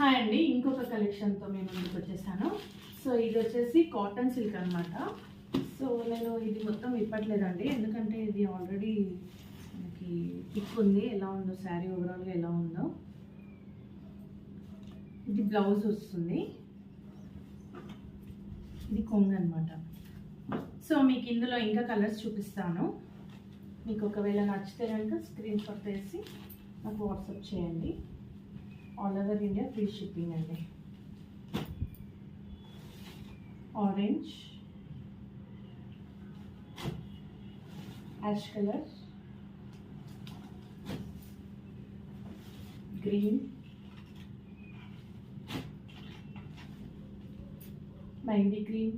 Hi అండి, ఇంకొక కలెక్షన్తో మేము ముందుకు వచ్చేసాను. సో ఇది వచ్చేసి కాటన్ సిల్క్ అనమాట. సో నేను ఇది మొత్తం ఇప్పట్లేదండి, ఎందుకంటే ఇది ఆల్రెడీ మనకి పిక్ ఉంది. ఎలా ఉందో శారీ ఓవరాల్గా ఎలా ఉందో. ఇది బ్లౌజ్ వస్తుంది, ఇది కొంగు అనమాట. సో మీకు ఇందులో ఇంకా కలర్స్ చూపిస్తాను. మీకు ఒకవేళ నచ్చితే కనుక స్క్రీన్ షాట్ వేసి నాకు వాట్సాప్ చేయండి. All over India free shipping అండి. Orange, ash colour, green, mehndi green,